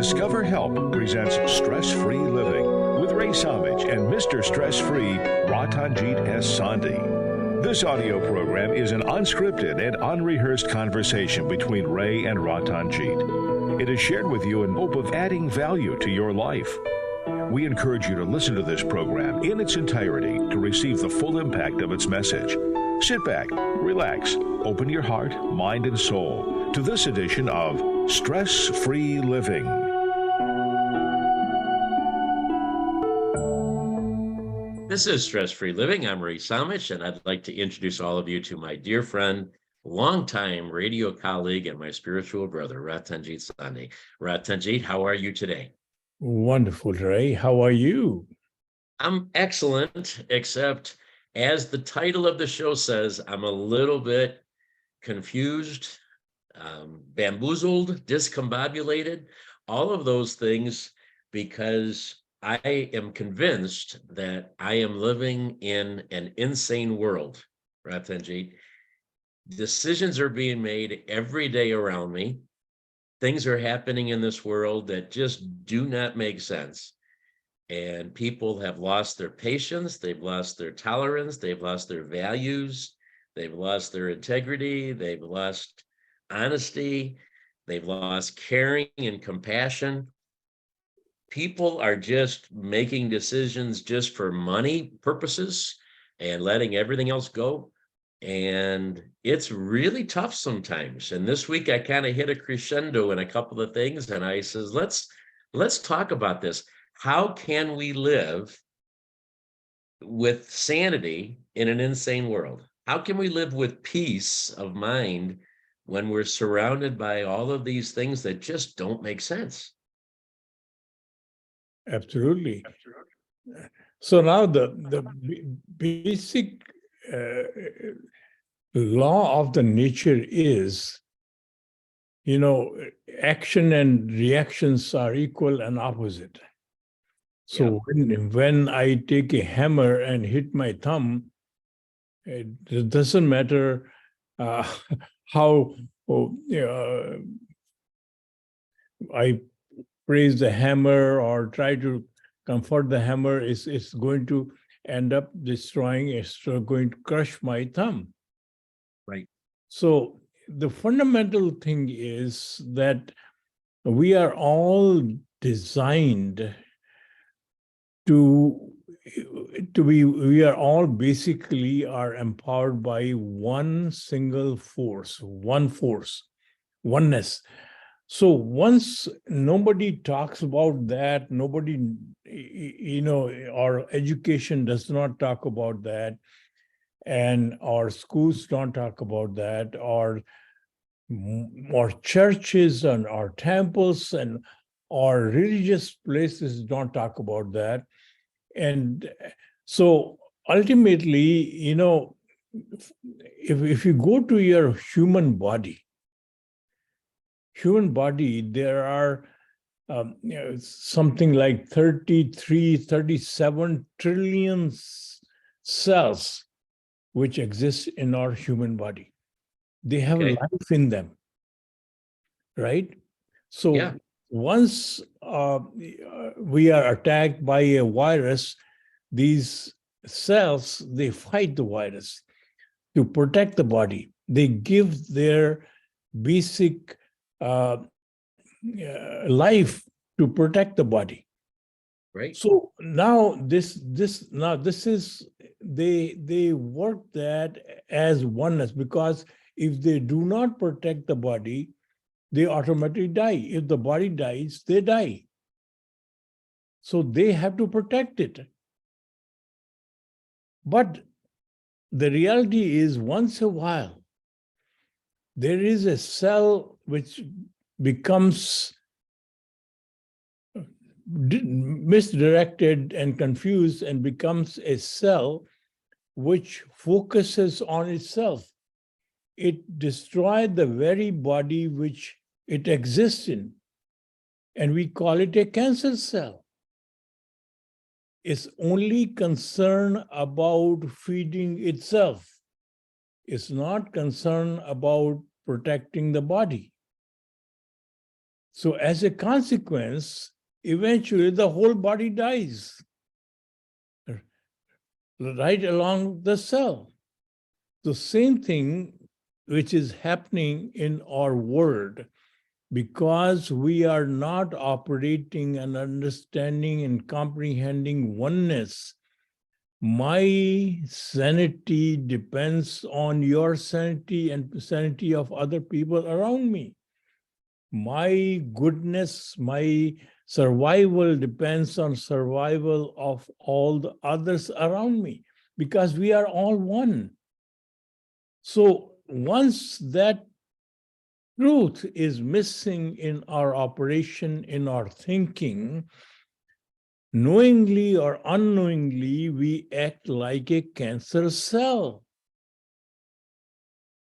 Discover Help presents Stress-Free Living with Ray Samich and Mr. Stress-Free Ratanjit and Ray. This audio program is an unscripted and unrehearsed conversation between Ray and Ratanjit. It is shared with you in hope of adding value to your life. We encourage you to listen to this program in its entirety to receive the full impact of its message. Sit back, relax, open your heart, mind, and soul to this edition of Stress-Free Living. This is Stress-Free Living. I'm Ray Samich, and I'd like to introduce all of you to my dear friend, longtime radio colleague, and my spiritual brother, Ratanjit and Ray. Ratanjit, how are you today? Wonderful, Ray. How are you? I'm excellent, except as the title of the show says, I'm a little bit confused, bamboozled, discombobulated, all of those things, because I am convinced that I am living in an insane world, Ratanjit. Decisions are being made every day around me. Things are happening in this world that just do not make sense. And people have lost their patience, they've lost their tolerance, they've lost their values, they've lost their integrity, they've lost honesty, they've lost caring and compassion. People are just making decisions just for money purposes and letting everything else go. And it's really tough sometimes. And this week I kind of hit a crescendo in a couple of things. And I says, let's talk about this. How can we live with sanity in an insane world? How can we live with peace of mind when we're surrounded by all of these things that just don't make sense? Absolutely. So now the basic law of the nature is, action and reactions are equal and opposite. So when I take a hammer and hit my thumb, it doesn't matter how I praise the hammer or try to comfort the hammer, it's going to end up destroying, it's going to crush my thumb. Right. So the fundamental thing is that we are all designed we are all basically are empowered by one single force, oneness. So once nobody talks about that, nobody, our education does not talk about that, and our schools don't talk about that, or churches and our temples and our religious places don't talk about that. And so ultimately, if you go to your human body, there are something like 37 trillion cells which exist in our human body. They have life in them, right? So once we are attacked by a virus, these cells, they fight the virus to protect the body. They give their basic life to protect the body. Right. So now this is they work that as oneness, because if they do not protect the body, they automatically die. If the body dies, they die. So they have to protect it. But the reality is, once in a while, there is a cell which becomes misdirected and confused and becomes a cell which focuses on itself. It destroyed the very body which it exists in, and we call it a cancer cell. It's only concerned about feeding itself. It's not concerned about protecting the body. So as a consequence, eventually the whole body dies, right along the cell. The same thing which is happening in our world, because we are not operating and understanding and comprehending oneness. My sanity depends on your sanity and sanity of other people around me. My goodness, my survival depends on survival of all the others around me, because we are all one. So once that truth is missing in our operation, in our thinking, knowingly or unknowingly, we act like a cancer cell.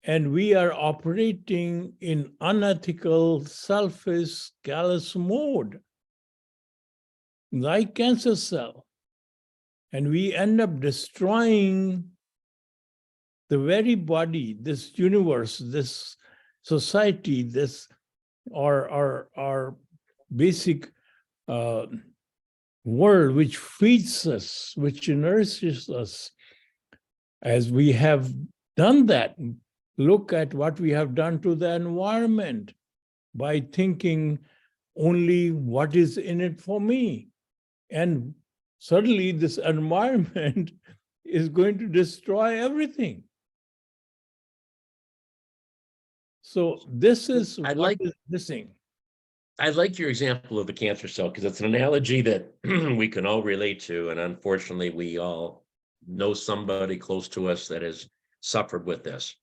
And we are operating in unethical, selfish, callous mode, like cancer cell. And we end up destroying the very body, this universe, this society, this our basic world, which feeds us, which nourishes us. As we have done that, look at what we have done to the environment by thinking only what is in it for me. And suddenly this environment is going to destroy everything. So this is what is missing. I like your example of the cancer cell, because it's an analogy that we can all relate to. And unfortunately, we all know somebody close to us that has suffered with this.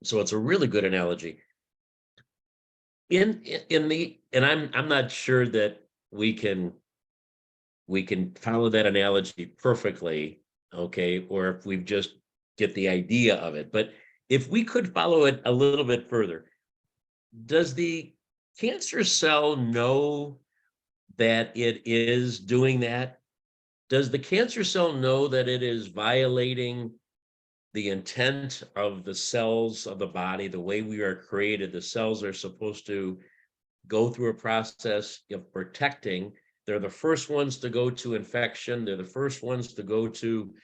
So it's a really good analogy. And I'm not sure that we can follow that analogy perfectly, okay, or if we just get the idea of it. But if we could follow it a little bit further, does the cancer cell know that it is doing that? Does the cancer cell know that it is violating the intent of the cells of the body, the way we are created? The cells are supposed to go through a process of protecting. They're the first ones to go to infection. They're the first ones to go to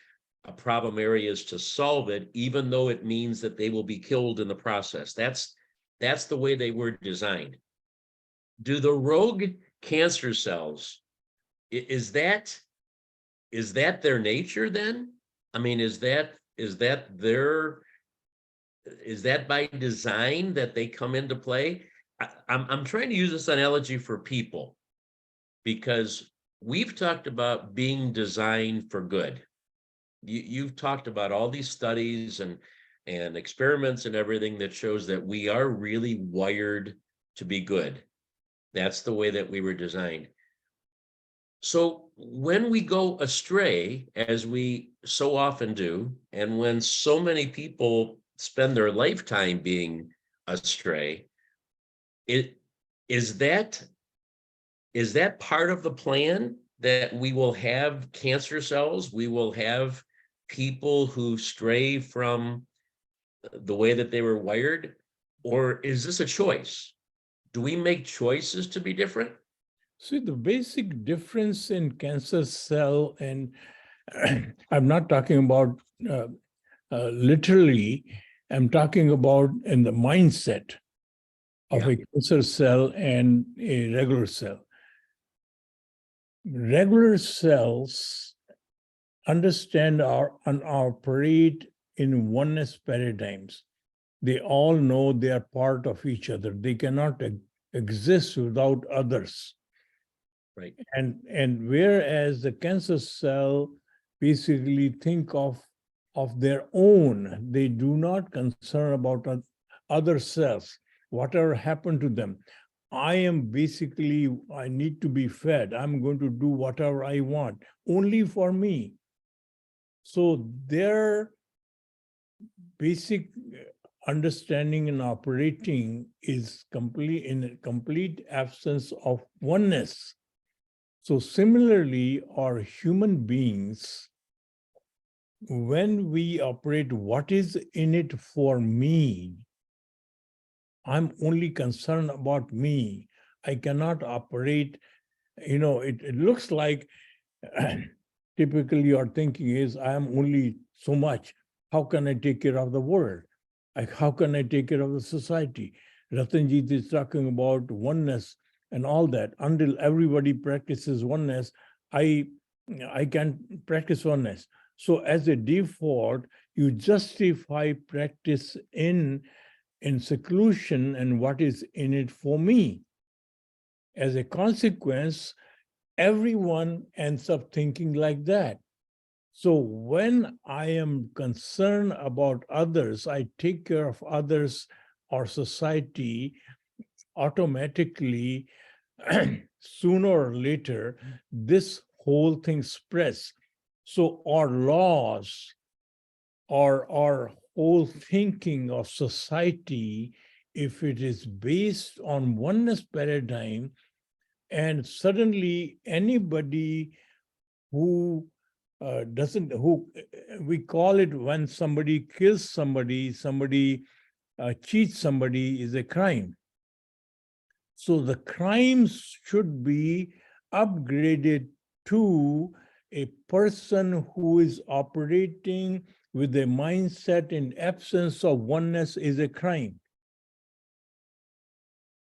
problem areas to solve it, even though it means that they will be killed in the process. That's the way they were designed. Do the rogue cancer cells, is that their nature then? I mean, is that by design that they come into play? I'm trying to use this analogy for people, because we've talked about being designed for good. You've talked about all these studies and experiments and everything that shows that we are really wired to be good. That's the way that we were designed. So when we go astray, as we so often do, and when so many people spend their lifetime being astray, is that part of the plan, that we will have cancer cells, we will have people who stray from the way that they were wired? Or is this a choice? Do we make choices to be different? See, the basic difference in cancer cell, and I'm not talking about literally, I'm talking about in the mindset of a cancer cell and a regular cell. Regular cells understand and operate in oneness paradigms. They all know they are part of each other. They cannot exist without others. Right. And whereas the cancer cell basically think of their own, they do not concern about other cells, whatever happened to them. I need to be fed. I'm going to do whatever I want, only for me. So their basic understanding and operating is in a complete absence of oneness. So similarly, our human beings, when we operate what is in it for me, I'm only concerned about me. I cannot operate. It looks like typically your thinking is, I am only so much. How can I take care of the world? How can I take care of the society? Ratanjit is talking about oneness and all that. Until everybody practices oneness, I can practice oneness. So as a default, you justify practice in seclusion and what is in it for me. As a consequence, everyone ends up thinking like that. So when I am concerned about others, I take care of others or society, automatically, sooner or later, this whole thing spreads. So our laws, our whole thinking of society, if it is based on oneness paradigm, and suddenly anybody who we call it when somebody kills somebody, cheats somebody, is a crime. So the crimes should be upgraded to a person who is operating with a mindset in absence of oneness is a crime.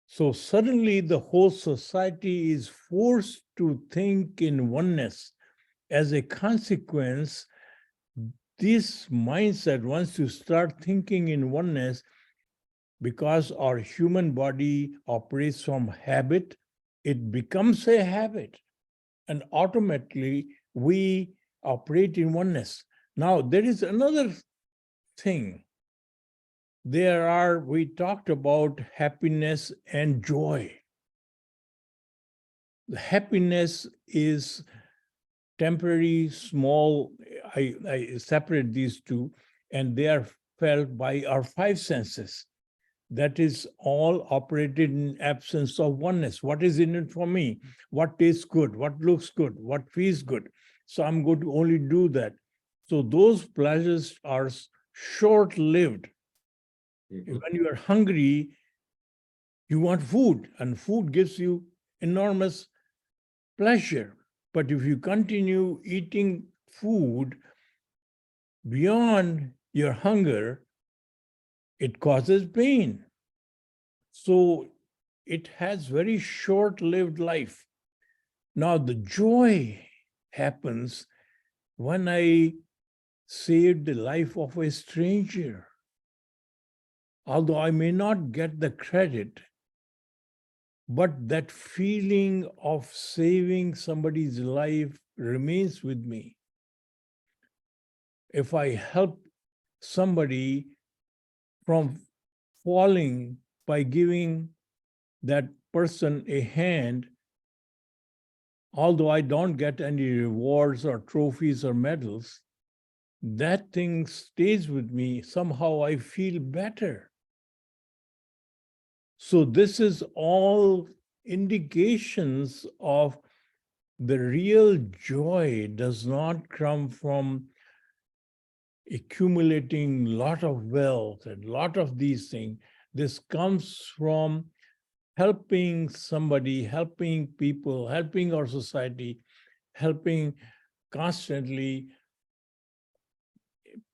So suddenly the whole society is forced to think in oneness. As a consequence, this mindset, once you start thinking in oneness, because our human body operates from habit, it becomes a habit, and automatically we operate in oneness. Now, there is another thing. We talked about happiness and joy. The happiness is temporary, small. I separate these two, and they are felt by our five senses. That is all operated in absence of oneness. What is in it for me? What tastes good? What looks good? What feels good? So I'm going to only do that. So those pleasures are short-lived. Mm-hmm. When you are hungry, you want food, and food gives you enormous pleasure. But if you continue eating food beyond your hunger, it causes pain. So it has very short-lived life. Now the joy happens when I saved the life of a stranger. Although I may not get the credit, but that feeling of saving somebody's life remains with me. If I help somebody from falling by giving that person a hand, although I don't get any rewards or trophies or medals, that thing stays with me. Somehow I feel better. So this is all indications of the real joy does not come from accumulating a lot of wealth and a lot of these things. This comes from helping somebody, helping people, helping our society, helping constantly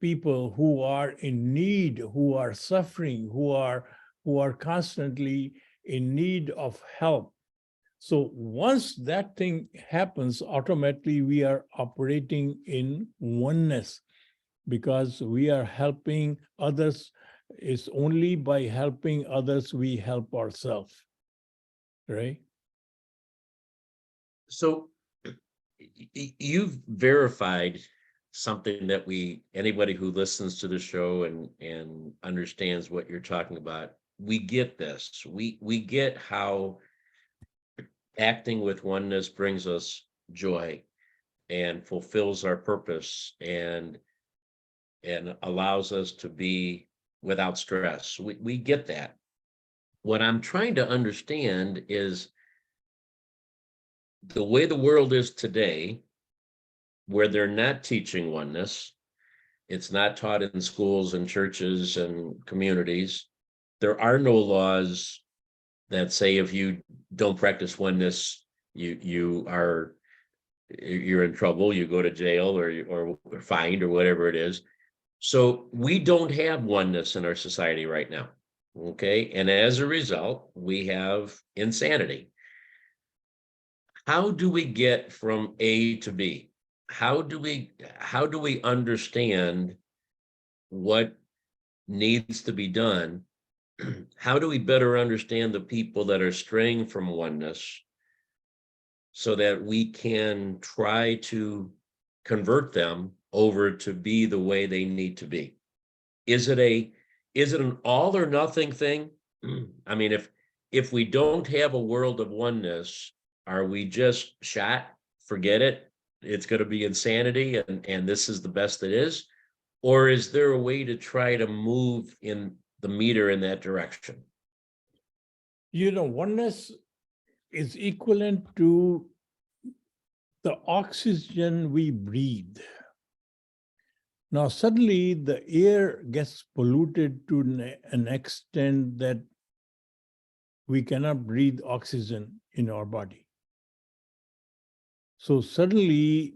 people who are in need, who are suffering, who are constantly in need of help. So once that thing happens, automatically we are operating in oneness, because we are helping others. It's only by helping others we help ourselves, right? So you've verified something that anybody who listens to the show and understands what you're talking about, we get this. We get how acting with oneness brings us joy and fulfills our purpose and allows us to be without stress. We get that. What I'm trying to understand is the way the world is today, where they're not teaching oneness. It's not taught in schools and churches and communities. There are no laws that say if you don't practice oneness, you're in trouble, you go to jail or fined or whatever it is. So we don't have oneness in our society right now. Okay. And as a result, we have insanity. How do we get from A to B? How do we understand what needs to be done? How do we better understand the people that are straying from oneness so that we can try to convert them over to be the way they need to be? Is it an all or nothing thing? I mean, if we don't have a world of oneness, are we just shot? Forget it. It's going to be insanity, and this is the best it is. Or is there a way to try to move in the meter in that direction? Oneness is equivalent to the oxygen we breathe. Now, suddenly the air gets polluted to an extent that we cannot breathe oxygen in our body. So suddenly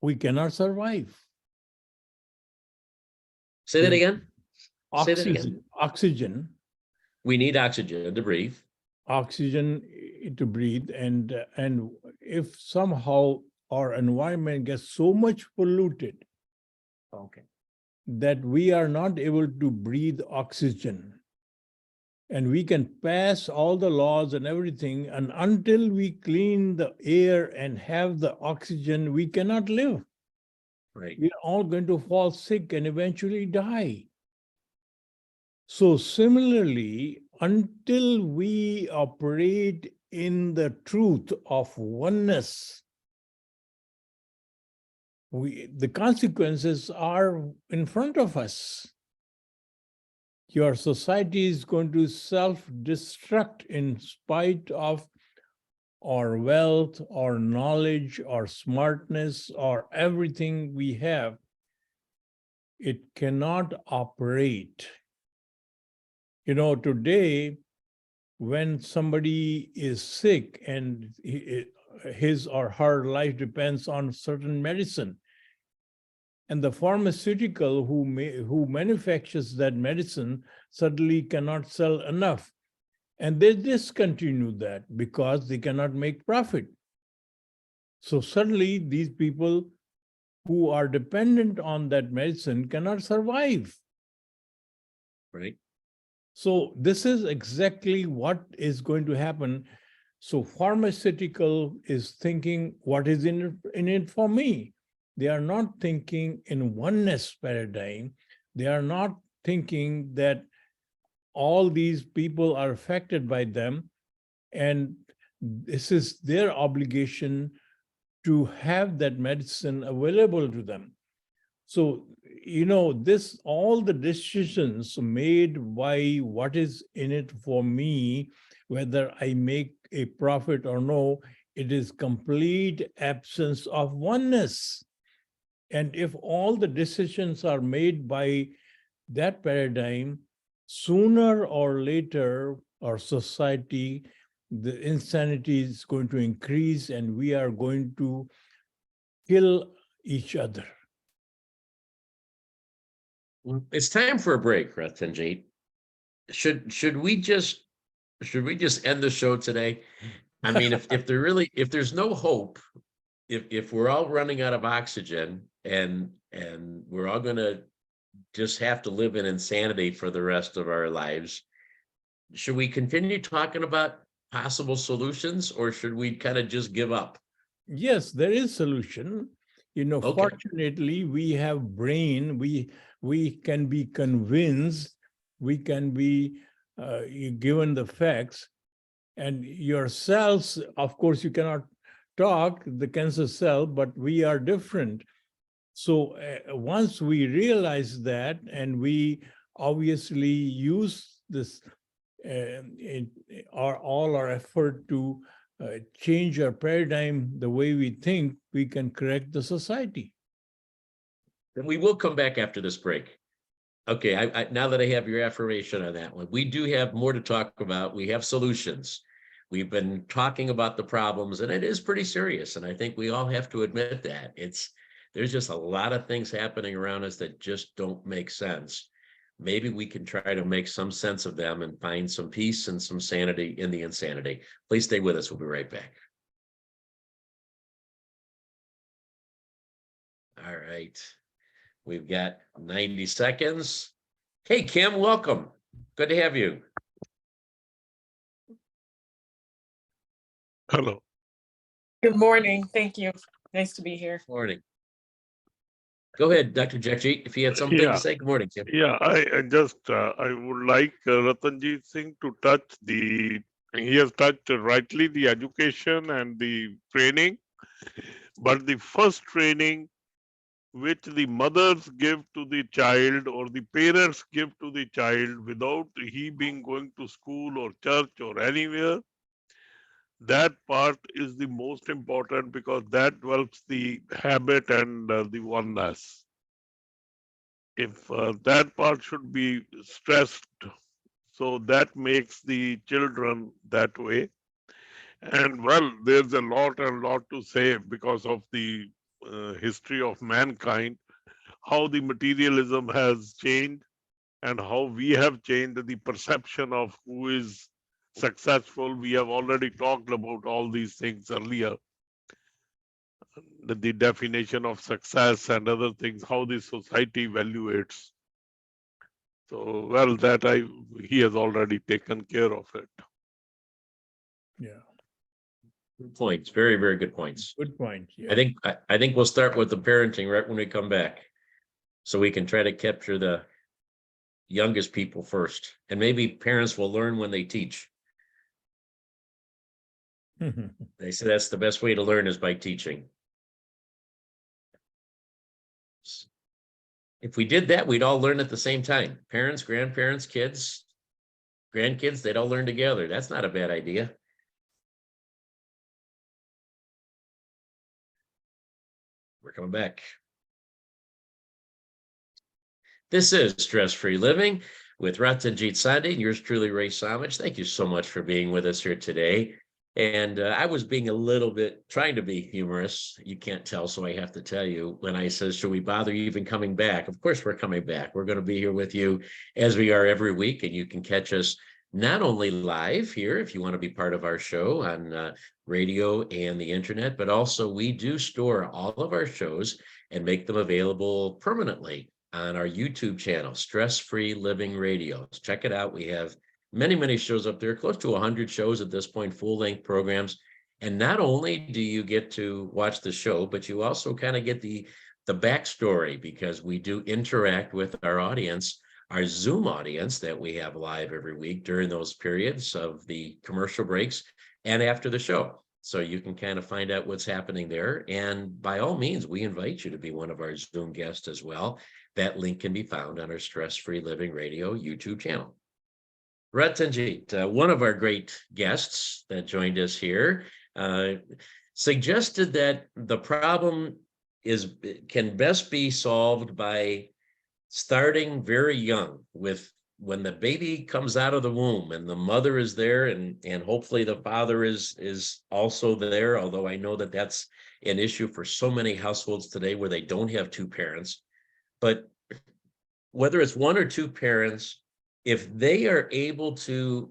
we cannot survive. Say that again. Say that Oxygen, again. oxygen. We need oxygen to breathe. Oxygen to breathe, and if somehow our environment gets so much polluted, Okay, that we are not able to breathe oxygen, and we can pass all the laws and everything, and until we clean the air and have the oxygen, we cannot live. right. We're all going to fall sick and eventually die. So similarly, until we operate in the truth of oneness, the consequences are in front of us. Your society is going to self-destruct in spite of our wealth, our knowledge, our smartness, or everything we have. It cannot operate. Today, when somebody is sick and his or her life depends on certain medicine, and the pharmaceutical who manufactures that medicine suddenly cannot sell enough, and they discontinue that because they cannot make profit. So suddenly these people who are dependent on that medicine cannot survive. Right. So this is exactly what is going to happen. So pharmaceutical is thinking, what is in it for me? They are not thinking in oneness paradigm. They are not thinking that all these people are affected by them, and this is their obligation to have that medicine available to them. So, all the decisions made by what is in it for me, whether I make a profit or no, it is complete absence of oneness. And if all the decisions are made by that paradigm, sooner or later, our society, the insanity is going to increase, and we are going to kill each other. It's time for a break, Ratanjit. Should we just end the show today? I mean, if there's no hope, if we're all running out of oxygen and we're all gonna just have to live in insanity for the rest of our lives, should we continue talking about possible solutions, or should we kind of just give up? Yes, there is solution. Okay. Fortunately, we have brain. We can be convinced. We can be given the facts. And your cells, of course, you cannot talk, the cancer cell, but we are different. So once we realize that, and we obviously use this, all our effort to change our paradigm, the way we think, we can correct the society. Then we will come back after this break. Okay, now that I have your affirmation on that one, we do have more to talk about. We have solutions. We've been talking about the problems, and it is pretty serious. And I think we all have to admit that there's just a lot of things happening around us that just don't make sense. Maybe we can try to make some sense of them and find some peace and some sanity in the insanity. Please stay with us. We'll be right back. All right. We've got 90 seconds. Hey, Kim, welcome. Good to have you. Hello. Good morning. Thank you. Nice to be here. Morning. Go ahead, Dr. Jagjeet, if you had something to say. Good morning, Kim. Yeah, I would like Ratanjit Singh to touch he has touched rightly the education and the training, but the first training which the mothers give to the child or the parents give to the child without he being going to school or church or anywhere, that part is the most important because that develops the habit and the oneness. If that part should be stressed, so that makes the children that way. And well, there's a lot to say because of the history of mankind, how the materialism has changed and how we have changed the perception of who is successful. We have already talked about all these things earlier. The definition of success and other things, how the society evaluates. So, well, he has already taken care of it. Yeah. Good points. Very, very good points. Good point. Yeah. I think we'll start with the parenting right when we come back, so we can try to capture the youngest people first, and maybe parents will learn when they teach. They say that's the best way to learn is by teaching. If we did that, we'd all learn at the same time. Parents, grandparents, kids, grandkids, they'd all learn together. That's not a bad idea. We're coming back. This is Stress-Free Living with Ratanjit and Ray, yours truly, Ray Samich. Thank you so much for being with us here today. And I was being a little bit trying to be humorous. You can't tell, so I have to tell you when I said, should we bother even coming back? Of course, we're coming back. We're going to be here with you as we are every week, and you can catch us not only live here if you want to be part of our show on radio and the internet, but also we do store all of our shows and make them available permanently on our YouTube channel, Stress-Free Living Radio. Check it out. We have many shows up there, close to 100 shows at this point, full-length programs. And not only do you get to watch the show, but you also kind of get the backstory, because we do interact with our audience, our Zoom audience that we have live every week during those periods of the commercial breaks and after the show. So you can kind of find out what's happening there. And by all means, we invite you to be one of our Zoom guests as well. That link can be found on our Stress-Free Living Radio YouTube channel. Ratanjit, one of our great guests that joined us here, suggested that the problem can best be solved by starting very young, with when the baby comes out of the womb and the mother is there, and hopefully the father is also there, although I know that that's an issue for so many households today where they don't have two parents. But whether it's one or two parents, if they are able to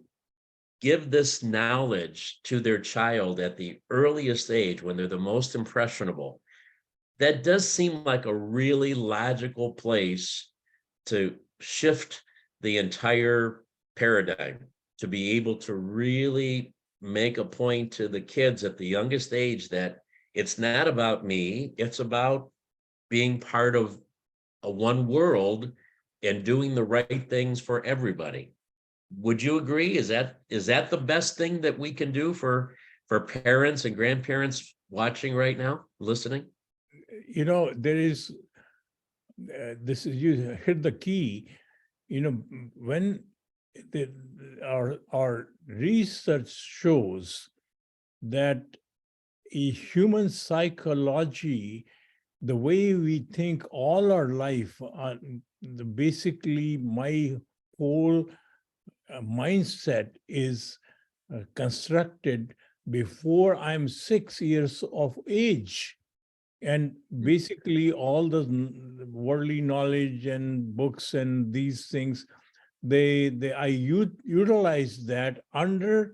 give this knowledge to their child at the earliest age, when they're the most impressionable, that does seem like a really logical place to shift the entire paradigm, to be able to really make a point to the kids at the youngest age that it's not about me, it's about being part of a one world and doing the right things for everybody. Would you agree? Is that the best thing that we can do for parents and grandparents watching right now, listening? You know, there is, you hit the key. You know, when our research shows that a human psychology, the way we think all our life, basically my whole mindset is constructed before I'm 6 years of age. And basically all the worldly knowledge and books and these things, I utilize that under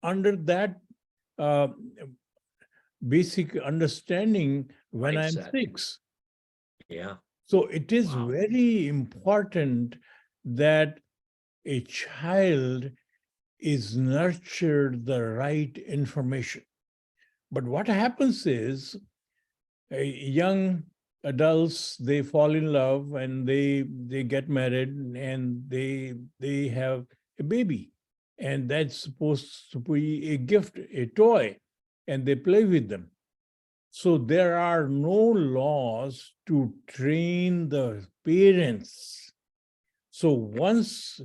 that uh, basic understanding when I'm Mindset. 6. Yeah. So it is Wow. very important that a child is nurtured the right information. But what happens is young adults, they fall in love and they get married and they have a baby, and that's supposed to be a gift, a toy, and they play with them. So there are no laws to train the parents. So once,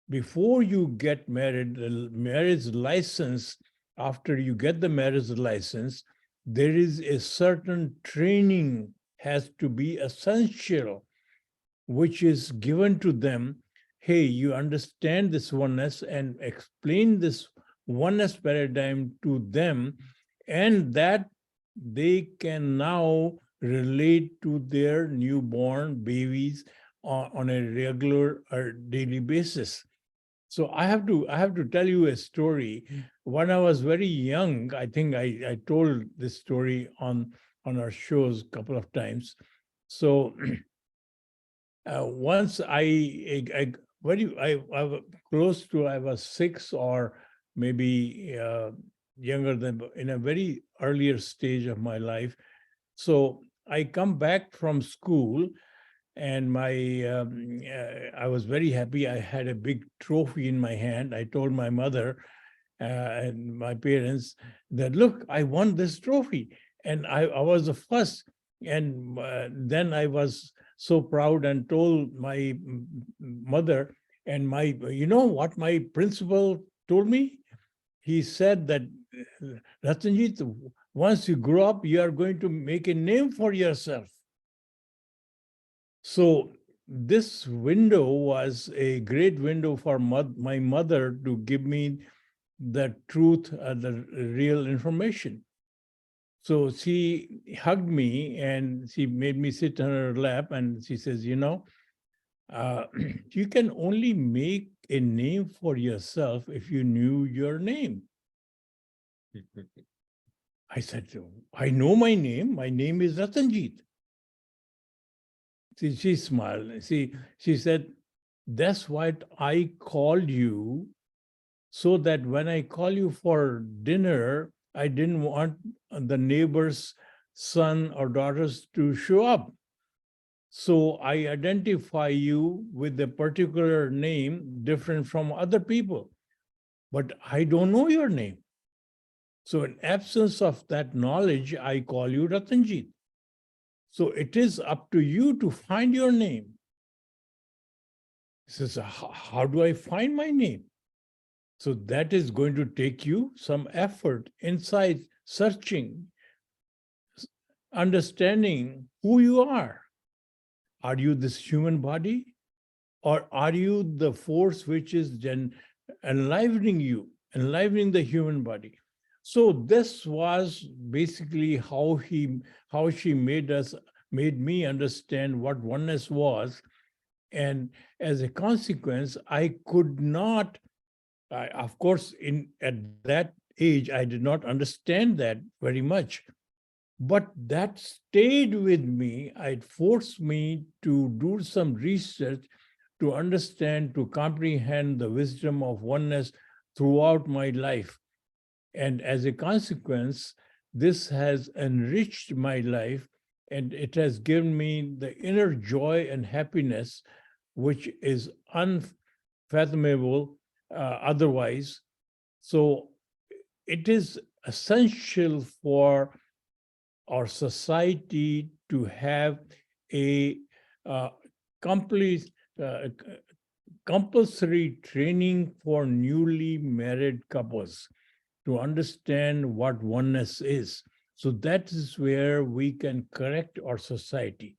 before you get married, the marriage license, after you get the marriage license, there is a certain training has to be essential, which is given to them. Hey, you understand this oneness, and explain this oneness paradigm to them, and that they can now relate to their newborn babies on a regular or daily basis. So I have to tell you a story. When I was very young, I think I told this story on our shows a couple of times. So once I was close to, I was 6 or maybe younger than, in a very earlier stage of my life. So I come back from school, and I was very happy. I had a big trophy in my hand. I told my mother and my parents that, look, I won this trophy, and I was the first. And then I was so proud and told my mother, and you know what my principal told me? He said that, Ratanjit, once you grow up, you are going to make a name for yourself. So this window was a great window for my mother to give me the truth, the real information. So she hugged me and she made me sit on her lap, and she says, you know, you can only make a name for yourself if you knew your name. I said, I know my name. My name is Ratanjit. She smiled. She said, that's what I called you, so that when I call you for dinner, I didn't want the neighbor's son or daughters to show up. So I identify you with a particular name different from other people, but I don't know your name. So in absence of that knowledge, I call you Ratanjit. So it is up to you to find your name. He says, how do I find my name? So that is going to take you some effort, insight, searching, understanding who you are. Are you this human body? Or are you the force which is enlivening you, enlivening the human body? So this was basically how she made me understand what oneness was. And as a consequence, I could not, of course, at that age, I did not understand that very much. But that stayed with me. It forced me to do some research to understand, to comprehend the wisdom of oneness throughout my life. And as a consequence, this has enriched my life, and it has given me the inner joy and happiness, which is unfathomable otherwise. So it is essential for our society to have a complete compulsory training for newly married couples to understand what oneness is. So that is where we can correct our society.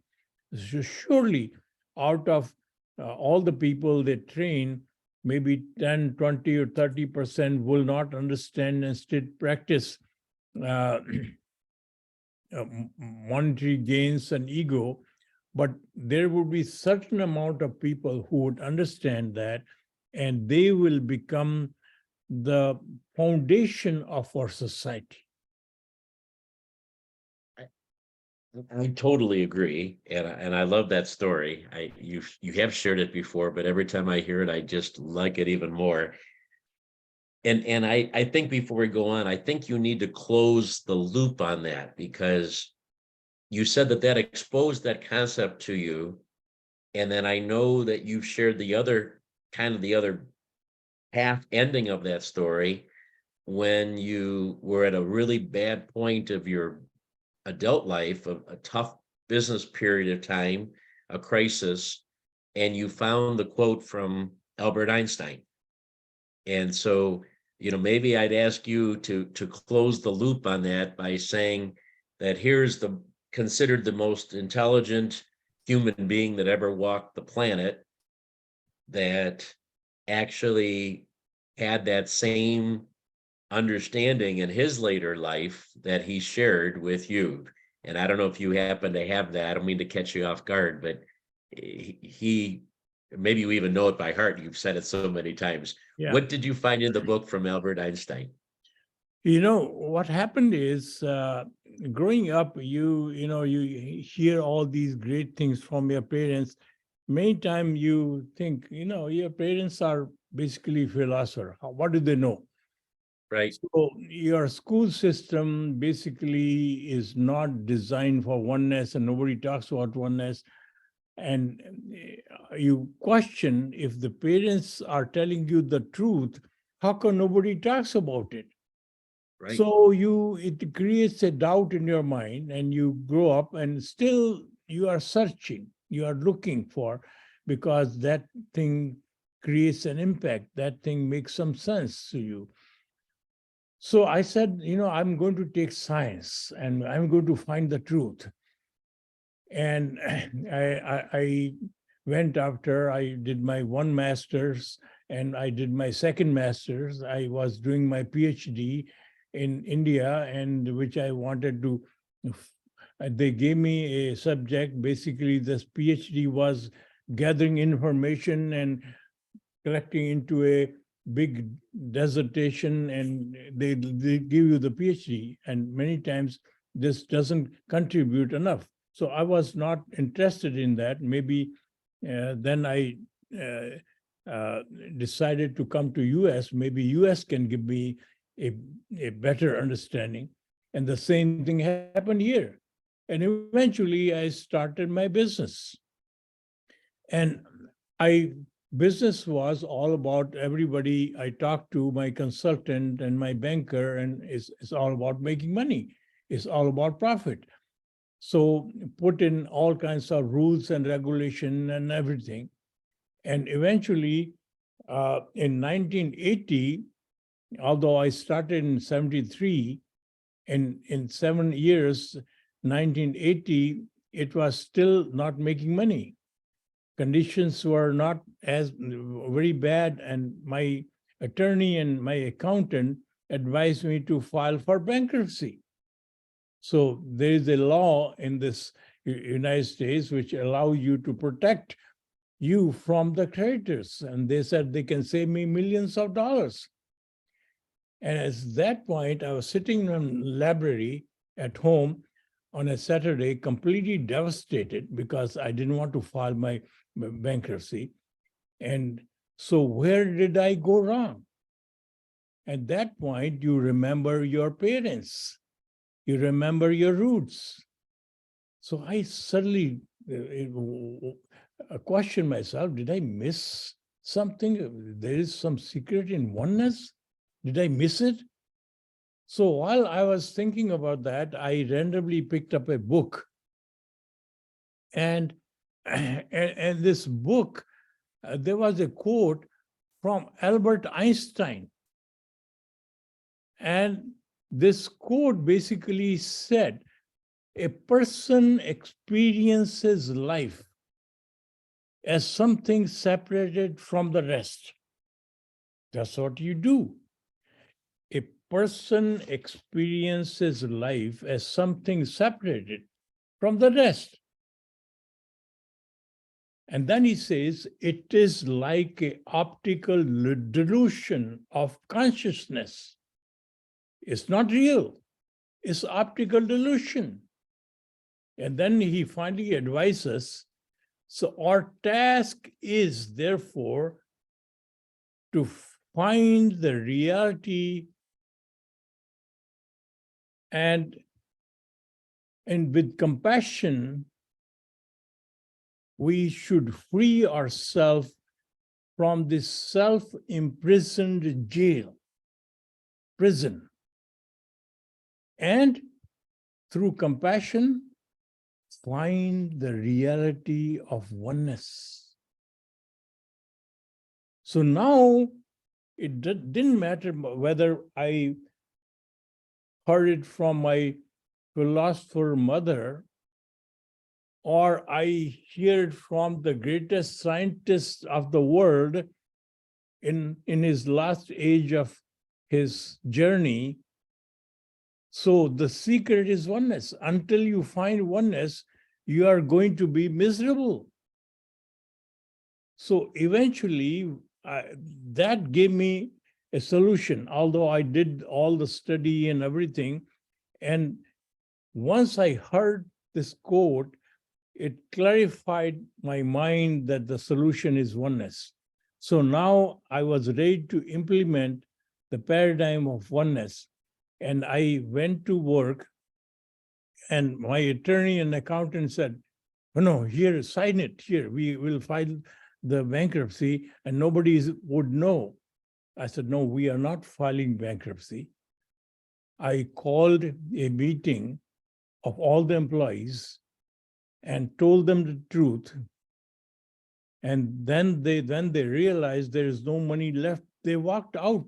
So surely out of all the people they train, maybe 10, 20, or 30% will not understand and still practice uh, monetary gains and ego. But there would be certain amount of people who would understand that, and they will become the foundation of our society. I totally agree, and I love that story. You have shared it before, but every time I hear it, I just like it even more. And I think before we go on, I think you need to close the loop on that, because you said that exposed that concept to you, and then I know that you've shared the other half ending of that story when you were at a really bad point of your adult life, a tough business period of time, a crisis, and you found the quote from Albert Einstein. And so, maybe I'd ask you to close the loop on that by saying that here's considered the most intelligent human being that ever walked the planet, that actually had that same understanding in his later life that he shared with you. And I don't know if you happen to have that. I don't mean to catch you off guard, but he maybe you even know it by heart. You've said it so many times. Yeah. What did you find in the book from Albert Einstein? What happened is, growing up, you hear all these great things from your parents. Many times you think, your parents are basically philosophers. What do they know? Right. So your school system basically is not designed for oneness, and nobody talks about oneness. And you question, if the parents are telling you the truth, how come nobody talks about it? Right. So it creates a doubt in your mind, and you grow up and still you are searching, you are looking for, because that thing creates an impact, that thing makes some sense to you. So I said, I'm going to take science and I'm going to find the truth. And I went after, I did my one master's and I did my second master's. I was doing my PhD in India, and which I wanted to, they gave me a subject. Basically, this PhD was gathering information and collecting into a big dissertation, and they give you the PhD. And many times this doesn't contribute enough. So I was not interested in that. Maybe then I decided to come to US. Maybe US can give me a better understanding. And the same thing happened here. And eventually I started my business. And business was all about everybody I talked to, my consultant and my banker, and it's all about making money. It's all about profit. So put in all kinds of rules and regulation and everything. And eventually, in 1980, although I started in 73, in 7 years, 1980, it was still not making money. Conditions were not as very bad, and my attorney and my accountant advised me to file for bankruptcy. So there is a law in this United States which allows you to protect you from the creditors, and they said they can save me millions of dollars. And at that point, I was sitting in the library at home on a Saturday, completely devastated because I didn't want to file my bankruptcy. And so where did I go wrong? At that point, you remember your parents. You remember your roots. So I suddenly questioned myself, did I miss something? There is some secret in oneness? Did I miss it? So while I was thinking about that, I randomly picked up a book. And this book, there was a quote from Albert Einstein. And this quote basically said, a person experiences life as something separated from the rest. That's what you do. A person experiences life as something separated from the rest. And then he says, it is like an optical delusion of consciousness. It's not real. It's optical delusion. And then he finally advises, so our task is therefore to find the reality and with compassion, we should free ourselves from this self-imprisoned prison. And through compassion, find the reality of oneness. So now it didn't matter whether I heard it from my philosopher mother or I hear it from the greatest scientist of the world in his last age of his journey. So the secret is oneness. Until you find oneness, you are going to be miserable. So eventually, that gave me a solution, although I did all the study and everything. And once I heard this quote, it clarified my mind that the solution is oneness. So now I was ready to implement the paradigm of oneness. And I went to work, and my attorney and accountant said, oh, no, here, sign it here. We will file the bankruptcy and nobody would know. I said, no, we are not filing bankruptcy. I called a meeting of all the employees and told them the truth. And then they realized there is no money left. They walked out.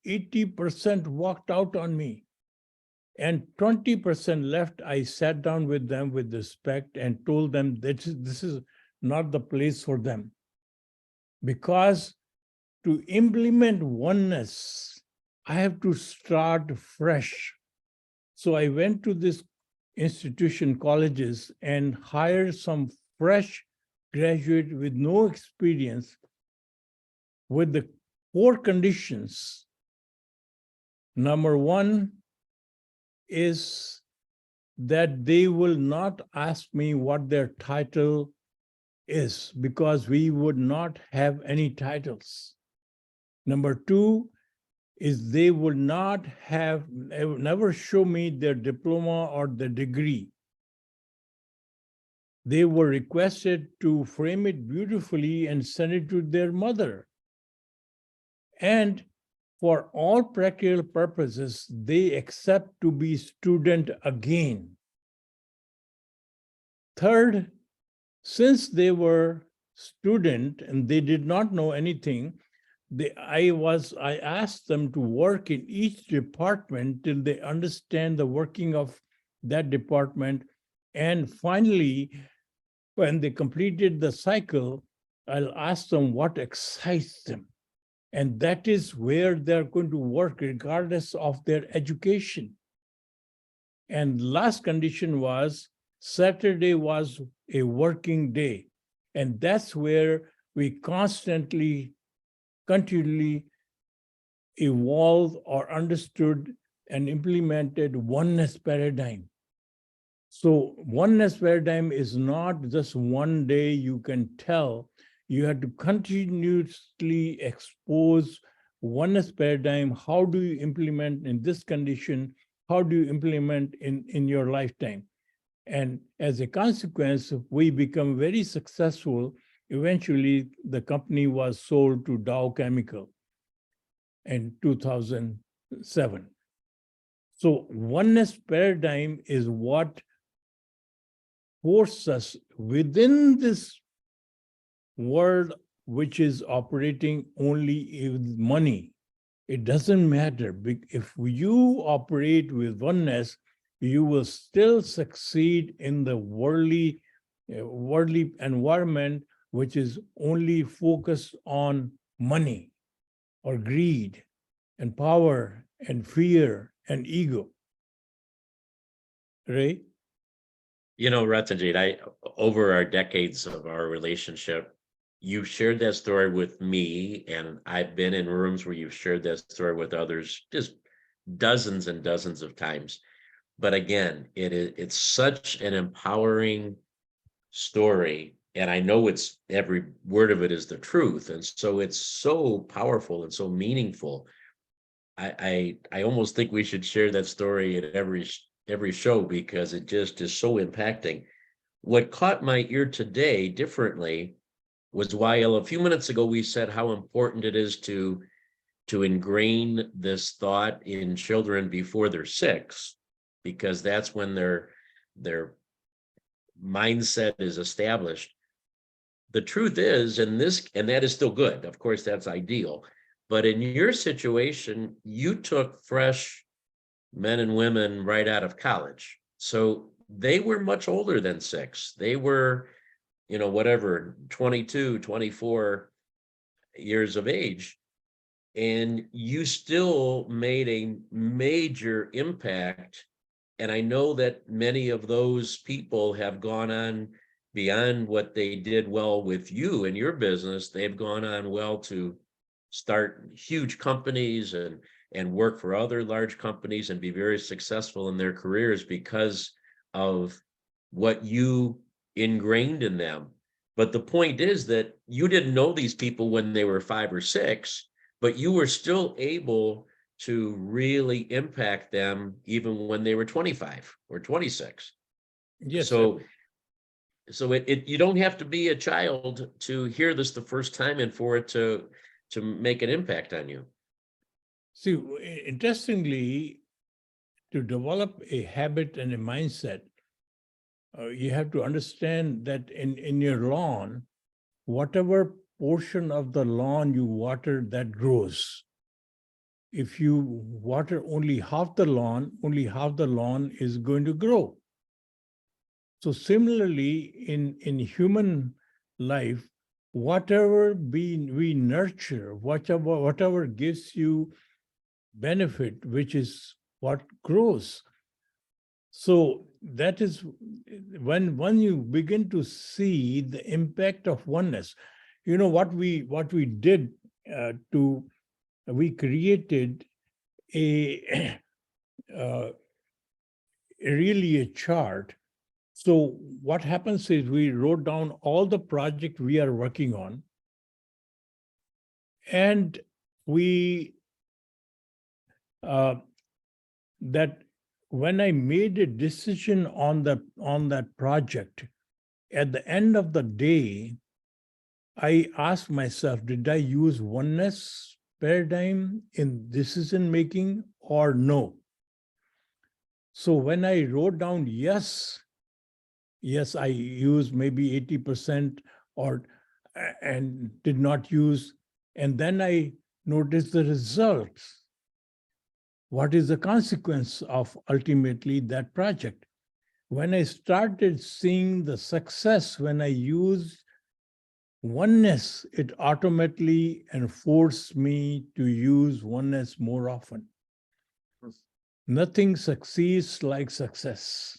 80% walked out on me. And 20% left. I sat down with them with respect and told them that this is not the place for them. Because to implement oneness, I have to start fresh. So I went to this institution, colleges, and hired some fresh graduate with no experience with the 4 conditions. Number 1 is that they will not ask me what their title is, because we would not have any titles. Number 2 is they would not have, never show me their diploma or the degree. They were requested to frame it beautifully and send it to their mother. And for all practical purposes, they accept to be student again. Third, since they were student and they did not know anything, I asked them to work in each department till they understand the working of that department. And finally, when they completed the cycle, I'll ask them what excites them. And that is where they're going to work regardless of their education. And last condition was Saturday was a working day. And that's where we continually evolved or understood and implemented oneness paradigm. So oneness paradigm is not just one day you can tell. You have to continuously expose oneness paradigm. How do you implement in this condition? How do you implement in your lifetime? And as a consequence, we become very successful. Eventually, the company was sold to Dow Chemical in 2007. So oneness paradigm is what forces us within this world, which is operating only with money. It doesn't matter. If you operate with oneness, you will still succeed in the worldly environment which is only focused on money or greed and power and fear and ego. Ray? You know, Ratanjit, over our decades of our relationship, you've shared that story with me, and I've been in rooms where you've shared that story with others just dozens and dozens of times. But again, it's such an empowering story, and I know it's every word of it is the truth, and so it's so powerful and so meaningful. I almost think we should share that story at every show because it just is so impacting. What caught my ear today differently was while a few minutes ago we said how important it is to ingrain this thought in children before they're 6, because that's when their mindset is established. The truth is, and that is still good. Of course, that's ideal. But in your situation, you took fresh men and women right out of college. So they were much older than 6. They were, whatever, 22, 24 years of age. And you still made a major impact. And I know that many of those people have gone on beyond what they did well with you and your business. They've gone on well to start huge companies and work for other large companies and be very successful in their careers because of what you ingrained in them. But the point is that you didn't know these people when they were 5 or 6, but you were still able to really impact them even when they were 25 or 26. Yes. So you don't have to be a child to hear this the first time and for it to make an impact on you. See, interestingly, to develop a habit and a mindset, you have to understand that in your lawn, whatever portion of the lawn you water, that grows. If you water only half the lawn is going to grow. So similarly, in human life, whatever we nurture, whatever gives you benefit, which is what grows. So that is when you begin to see the impact of oneness. You know what we did we created a really a chart. So what happens is we wrote down all the projects we are working on, and we that when I made a decision on that project, at the end of the day, I asked myself, did I use oneness paradigm in decision making or no? So when I wrote down yes, I used maybe 80% and did not use, and then I noticed the results. What is the consequence of ultimately that project? When I started seeing the success, when I used oneness, it automatically enforced me to use oneness more often. Nothing succeeds like success.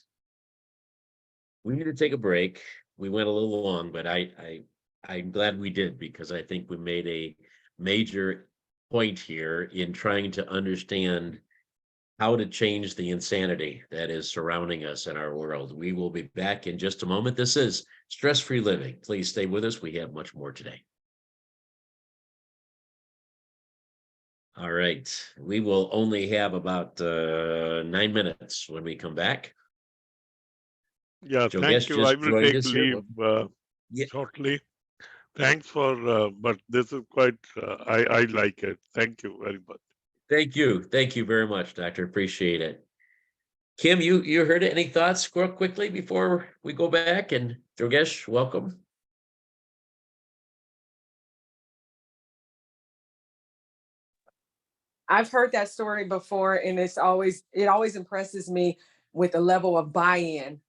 We need to take a break. We went a little long, but I'm glad we did, because I think we made a major point here in trying to understand how to change the insanity that is surrounding us in our world. We will be back in just a moment. This is Stress-Free Living. Please stay with us. We have much more today. All right. We will only have about 9 minutes when we come back. Yeah, Joe thank you. I will take leave shortly. Thanks for, but this is quite, I like it. Thank you very much. Thank you. Thank you very much, Doctor. Appreciate it. Kim, you heard it? Any thoughts real quickly before we go back? And Jogesh, welcome. I've heard that story before, and it always impresses me with the level of buy-in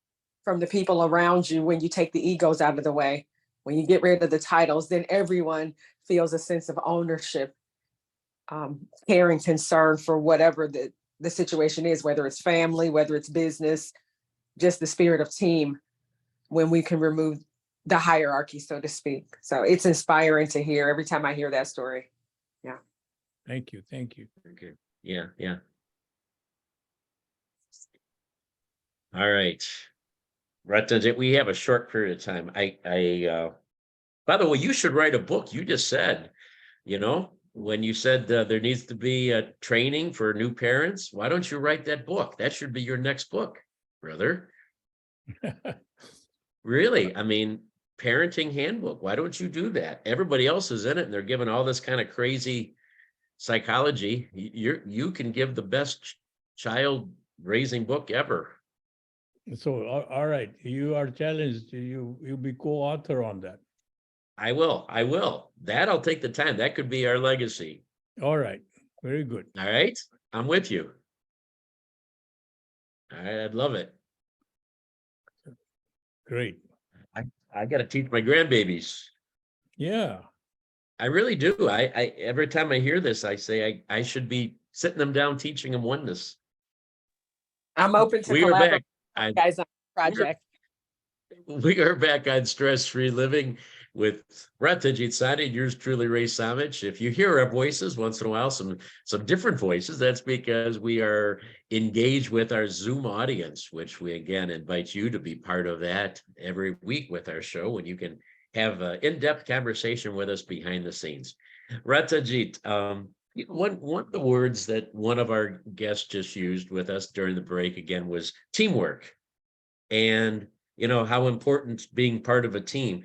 from the people around you when you take the egos out of the way. when you get rid of the titles, then everyone feels a sense of ownership, care and concern for whatever the situation is, whether it's family, whether it's business, just the spirit of team, when we can remove the hierarchy, so to speak. So it's inspiring to hear every time I hear that story. Yeah. Thank you. Thank you. Okay. Yeah, yeah. All right. Ratanjit, we have a short period of time. By the way, you should write a book. You just said, when you said there needs to be a training for new parents, why don't you write that book? That should be your next book, brother. Really? I mean, parenting handbook. Why don't you do that? Everybody else is in it and they're giving all this kind of crazy psychology. You can give the best child raising book ever. So, all right, you are challenged. You'll be co-author on that. I will. That I'll take the time. That could be our legacy. All right, very good. All right, I'm with you. All right, I'd love it. Great. I got to teach my grandbabies. Yeah. I really do. I every time I hear this, I say I should be sitting them down, teaching them oneness. I'm open to We are back. guys on the project. We are back on Stress Free Living with Ratanjit and Ray, yours truly, Ray Samich. If you hear our voices once in a while, some different voices, that's because we are engaged with our Zoom audience, which we again invite you to be part of that every week with our show, when you can have an in-depth conversation with us behind the scenes. Ratanjit, one of the words that one of our guests just used with us during the break again was teamwork, and how important being part of a team.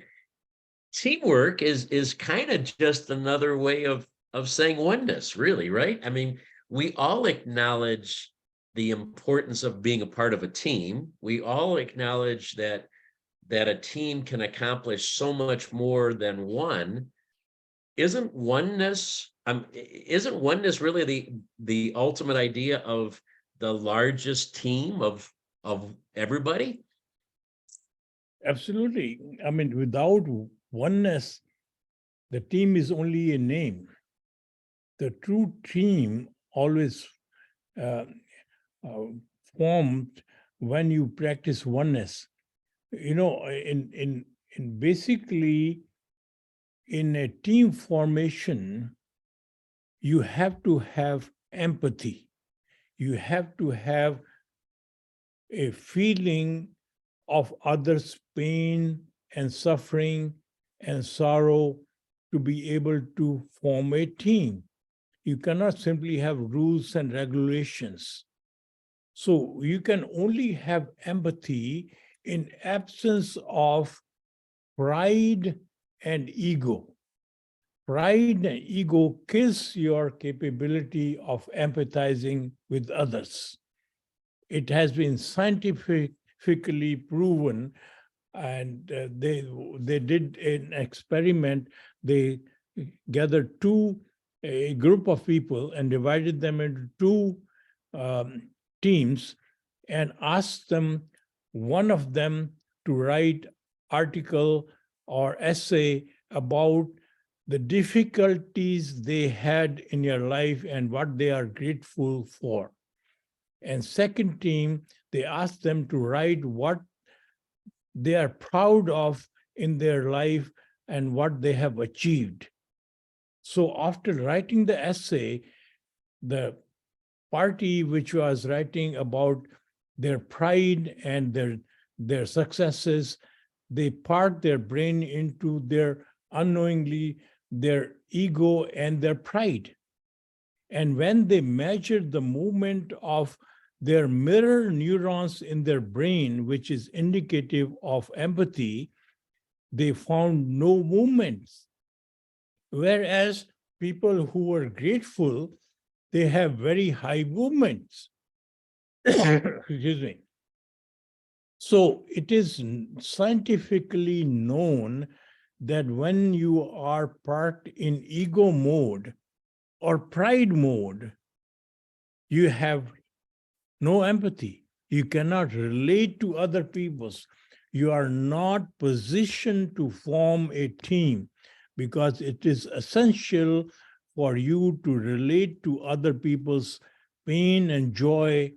Teamwork is kind of just another way of saying oneness, really, right? I mean, we all acknowledge the importance of being a part of a team. We all acknowledge that a team can accomplish so much more than one. Isn't oneness really the ultimate idea of the largest team of everybody? Absolutely. I mean, without oneness, the team is only a name. The true team always formed when you practice oneness. In basically in a team formation, you have to have empathy. You have to have a feeling of others' pain and suffering and sorrow to be able to form a team. You cannot simply have rules and regulations. So you can only have empathy in absence of pride and ego. Pride and ego kills your capability of empathizing with others. It has been scientifically proven, and they did an experiment. They gathered a group of people and divided them into two teams and asked one of them to write article or essay about the difficulties they had in their life and what they are grateful for. And second team, they asked them to write what they are proud of in their life and what they have achieved. So after writing the essay, the party which was writing about their pride and their successes, they part their brain into their unknowingly their ego and their pride. And when they measured the movement of their mirror neurons in their brain, which is indicative of empathy, they found no movements. Whereas people who were grateful, they have very high movements. Excuse me. So it is scientifically known that when you are parked in ego mode or pride mode, you have no empathy. You cannot relate to other people's. you are not positioned to form a team, because it is essential for you to relate to other people's pain and joy,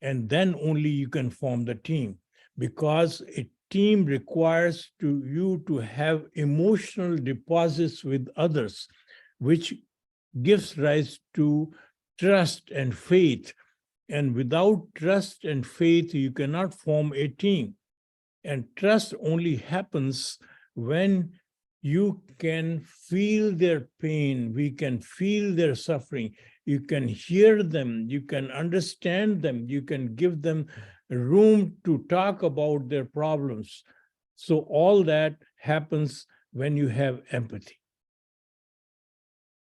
and then only you can form the team, because a team requires you to have emotional deposits with others, which gives rise to trust and faith. And without trust and faith, you cannot form a team. And trust only happens when you can feel their pain, we can feel their suffering, you can hear them, you can understand them, you can give them room to talk about their problems. So all that happens when you have empathy.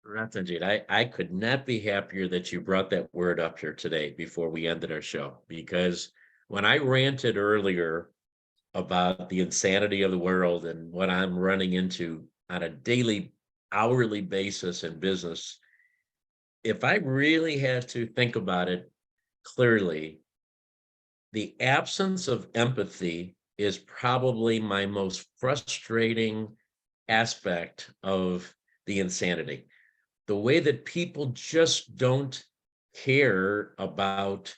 Ratanjit, I could not be happier that you brought that word up here today before we ended our show, because when I ranted earlier about the insanity of the world and what I'm running into on a daily, hourly basis in business, if I really had to think about it clearly, the absence of empathy is probably my most frustrating aspect of the insanity. The way that people just don't care about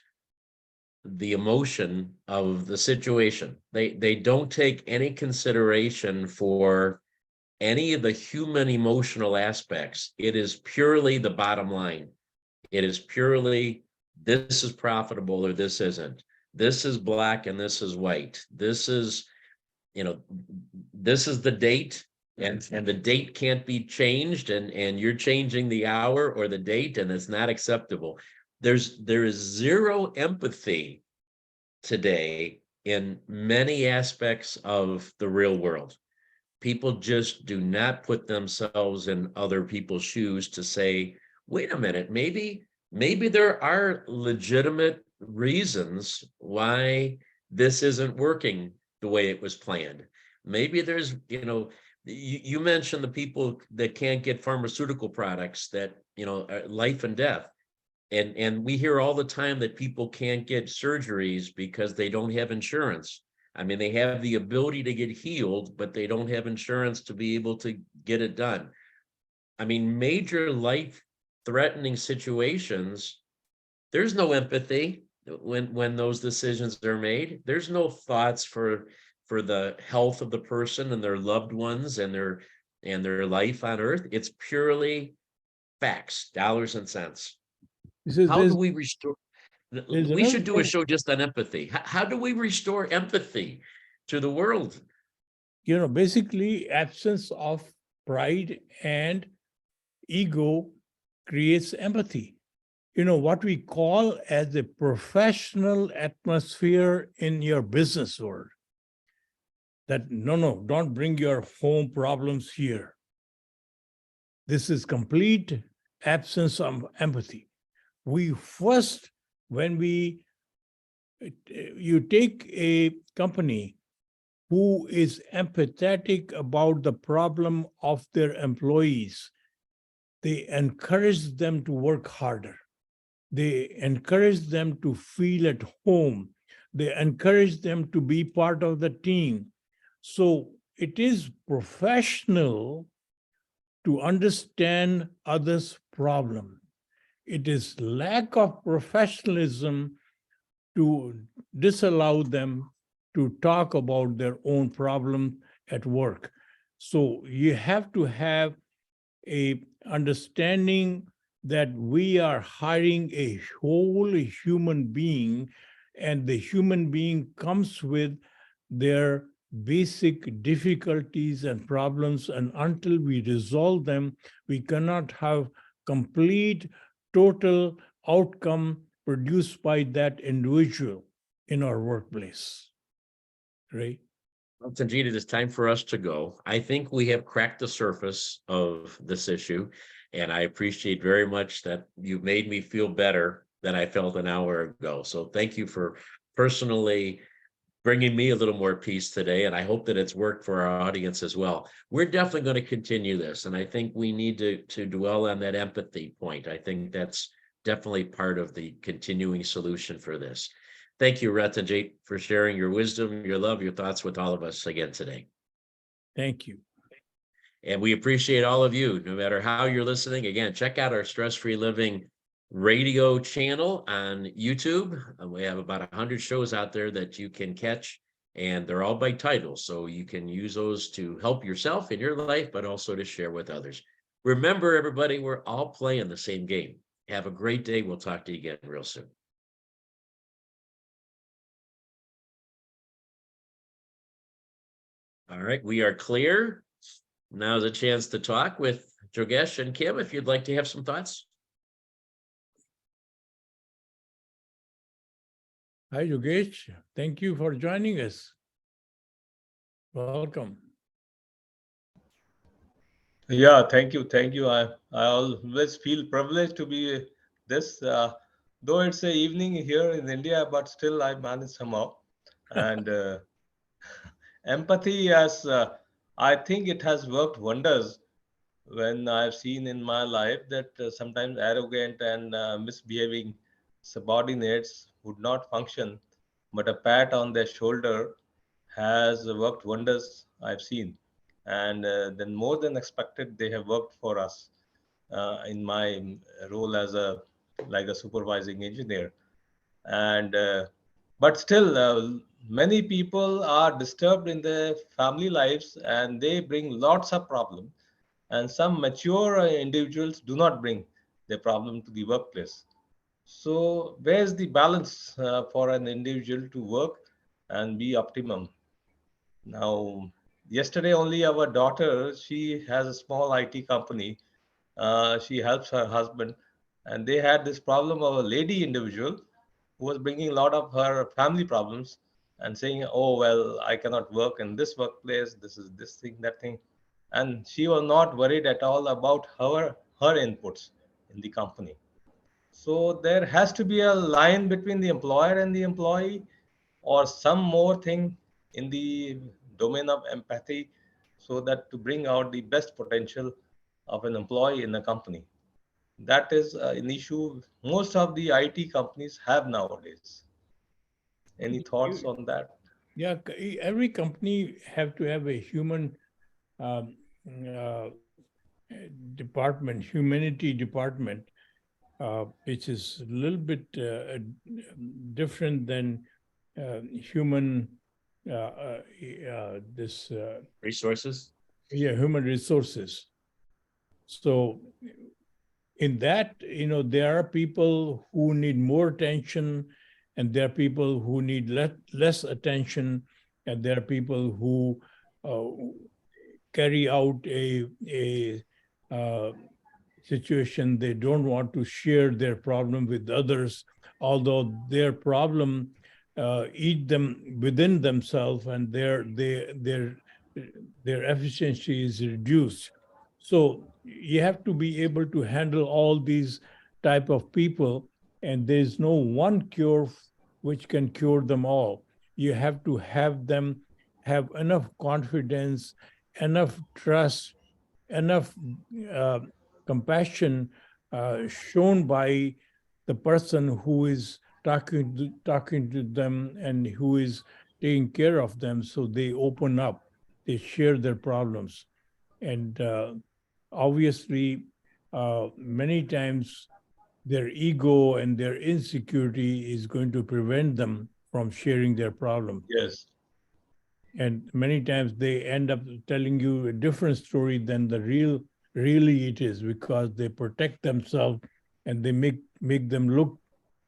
the emotion of the situation. They don't take any consideration for any of the human emotional aspects. It is purely the bottom line. It is purely, this is profitable or this isn't. This is black and this is white. This is, this is the date, and the date can't be changed, and you're changing the hour or the date, and it's not acceptable. There is zero empathy today in many aspects of the real world. People just do not put themselves in other people's shoes to say, wait a minute, maybe there are legitimate reasons why this isn't working the way it was planned. Maybe there's, you mentioned the people that can't get pharmaceutical products that, are life and death. And we hear all the time that people can't get surgeries because they don't have insurance. I mean, they have the ability to get healed, but they don't have insurance to be able to get it done. I mean, major life-threatening situations, there's no empathy when those decisions are made. There's no thoughts for the health of the person and their loved ones and their life on earth. It's purely facts, dollars and cents. How do we restore? We should do a show just on empathy. How do we restore empathy to the world? Basically, absence of pride and ego creates empathy. What we call as a professional atmosphere in your business world. That no, don't bring your home problems here. This is complete absence of empathy. We first, when you take a company who is empathetic about the problem of their employees, they encourage them to work harder. They encourage them to feel at home. They encourage them to be part of the team. So it is professional to understand others' problem. It is lack of professionalism to disallow them to talk about their own problem at work. So you have to have a understanding that we are hiring a whole human being, and the human being comes with their basic difficulties and problems, and until we resolve them, we cannot have complete, total outcome produced by that individual in our workplace. Right? Well, Sanjit, it is time for us to go. I think we have cracked the surface of this issue, and I appreciate very much that you made me feel better than I felt an hour ago. So thank you for personally bringing me a little more peace today, and I hope that it's worked for our audience as well. We're definitely going to continue this, and I think we need to dwell on that empathy point. I think that's definitely part of the continuing solution for this. Thank you, Ratanjit, for sharing your wisdom, your love, your thoughts with all of us again today. Thank you. And we appreciate all of you, no matter how you're listening. Again, check out our Stress Free Living radio channel on YouTube. We have about 100 shows out there that you can catch, and they're all by title. So you can use those to help yourself in your life, but also to share with others. Remember, everybody, we're all playing the same game. Have a great day. We'll talk to you again real soon. All right, we are clear. Now's a chance to talk with Jogesh and Kim, if you'd like to have some thoughts. Hi, Yogesh. Thank you for joining us. Welcome. Yeah, thank you. Thank you. I always feel privileged to be this, though it's a evening here in India, but still I manage somehow. And empathy, yes, I think it has worked wonders when I've seen in my life that sometimes arrogant and misbehaving subordinates would not function, but a pat on their shoulder has worked wonders, I've seen. And then more than expected, they have worked for us in my role as a like a supervising engineer. And but still, many people are disturbed in their family lives, and they bring lots of problems. And some mature individuals do not bring their problem to the workplace. So where's the balance for an individual to work and be optimum? Now, yesterday only our daughter, she has a small IT company. She helps her husband, and they had this problem of a lady individual who was bringing a lot of her family problems and saying, "Oh well, I cannot work in this workplace. This is this thing, that thing," and she was not worried at all about her inputs in the company. So there has to be a line between the employer and the employee, or some more thing in the domain of empathy, so that to bring out the best potential of an employee in a company. That is an issue most of the IT companies have nowadays. Any thoughts You, on that? yeah, every company have to have a human um, uh, department, humanity department, which is a little bit different than human this Resources? yeah, human resources. So in that, there are people who need more attention, and there are people who need less attention, and there are people who carry out a situation. They don't want to share their problem with others, although their problem eat them within themselves, and their efficiency is reduced. So you have to be able to handle all these type of people, and there's no one cure which can cure them all. You have to have them have enough confidence, enough trust, enough uh, compassion shown by the person who is talking to them and who is taking care of them, so they open up, they share their problems. And obviously, many times their ego and their insecurity is going to prevent them from sharing their problem. Yes. And many times they end up telling you a different story than the really it is, because they protect themselves and they make them look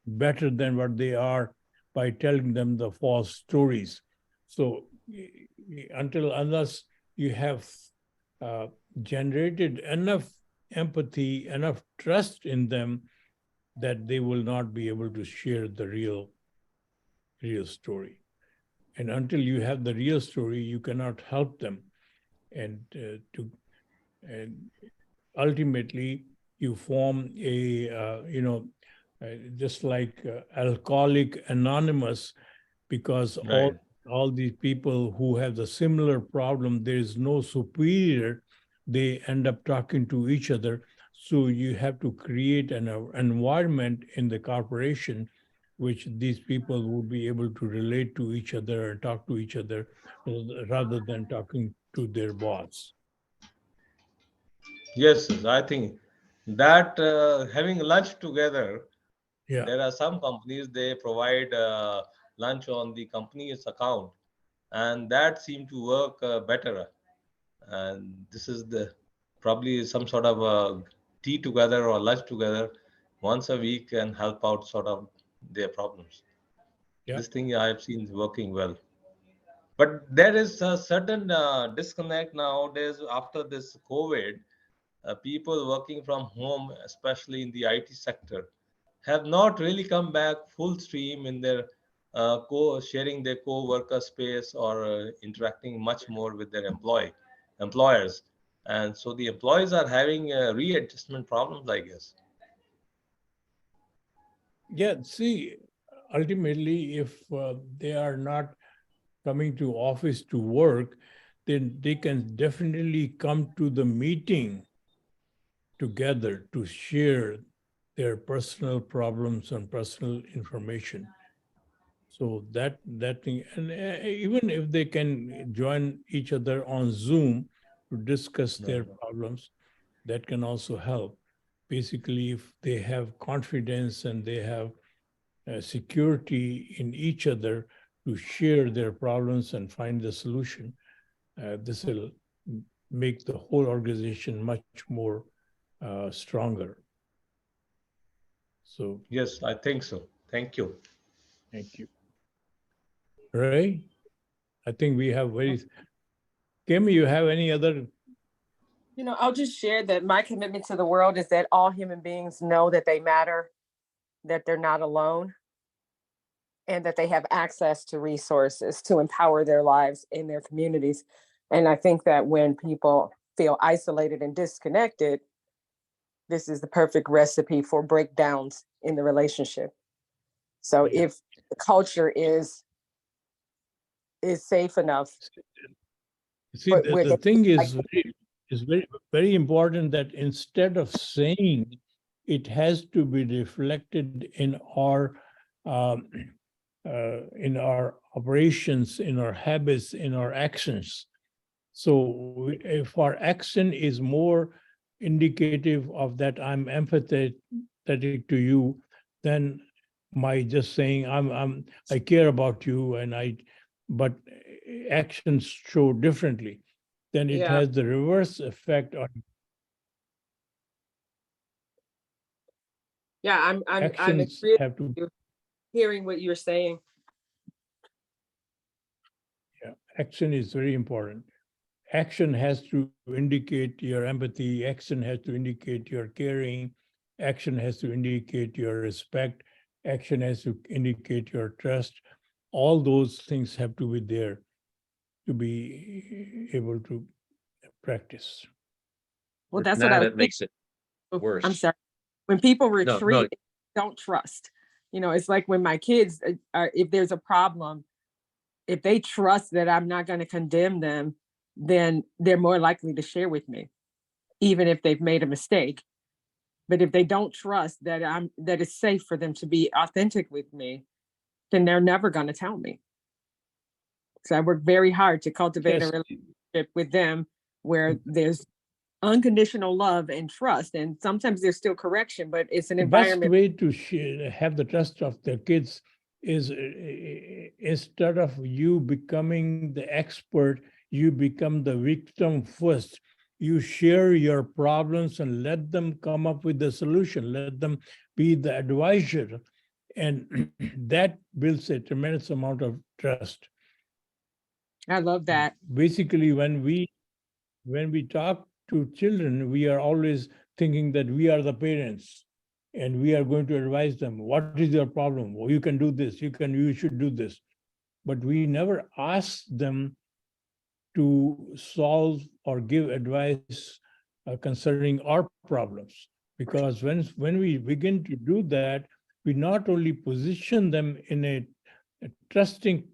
better than what they are by telling them the false stories. So unless you have uh, generated enough empathy, enough trust in them, that they will not be able to share the real story. And until you have the real story, you cannot help them. And and ultimately, you form a just like Alcoholic Anonymous, because Right. all these people who have the similar problem, there is no superior. They end up talking to each other. So you have to create an environment in the corporation which these people would be able to relate to each other and talk to each other rather than talking to their boss. Yes, I think that having lunch together, Yeah. there are some companies they provide lunch on the company's account, and that seemed to work better. And this is the probably some sort of tea together or lunch together once a week can help out sort of their problems. Yeah. This thing I have seen working well. But there is a certain disconnect nowadays after this COVID. People working from home, especially in the IT sector, have not really come back full stream in their sharing their co-worker space or interacting much more with their employers. And so the employees are having readjustment problems, I guess. Yeah, see, ultimately, if they are not coming to office to work, then they can definitely come to the meeting together to share their personal problems and personal information. So that thing, and even if they can join each other on Zoom to discuss their problems, that can also help. Basically, if they have confidence and they have security in each other to share their problems and find the solution, this will make the whole organization much more stronger. So yes, I think so. Thank you. thank you. Ray, I think we have very. Kim, you have any other? I'll just share that my commitment to the world is that all human beings know that they matter, that they're not alone, and that they have access to resources to empower their lives in their communities. And I think that when people feel isolated and disconnected, this is the perfect recipe for breakdowns in the relationship. So if the culture is safe enough. See, the thing is very, very important that instead of saying, it has to be reflected in our operations, in our habits, in our actions. So if our action is more indicative of that I'm empathetic to you, then my just saying I care about you but actions show differently, then it has the reverse effect on I'm actions have to. hearing what you're saying. Yeah, action is very important. Action has to indicate your empathy. Action has to indicate your caring. Action has to indicate your respect. Action has to indicate your trust. All those things have to be there to be able to practice. Well, that's what it makes it worse. I'm sorry. When people retreat, don't trust. It's like when my kids, if there's a problem, if they trust that I'm not going to condemn them, then they're more likely to share with me, even if they've made a mistake. But if they don't trust that it's safe for them to be authentic with me, then they're never going to tell me. So I work very hard to cultivate a relationship with them where there's unconditional love and trust. And sometimes there's still correction, but it's an environment. The best way to have the trust of the kids is instead of you becoming the expert, you become the victim first. You share your problems and let them come up with the solution. Let them be the advisor. And that builds a tremendous amount of trust. I love that. Basically, when we talk to children, we are always thinking that we are the parents and we are going to advise them. What is your problem? Well, you can do this. You should do this. But we never ask them to solve or give advice concerning our problems. Because when we begin to do that, we not only position them in a trusting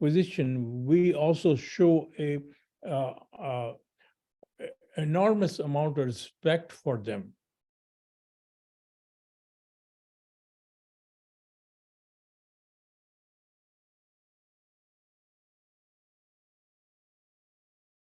position, we also show a enormous amount of respect for them.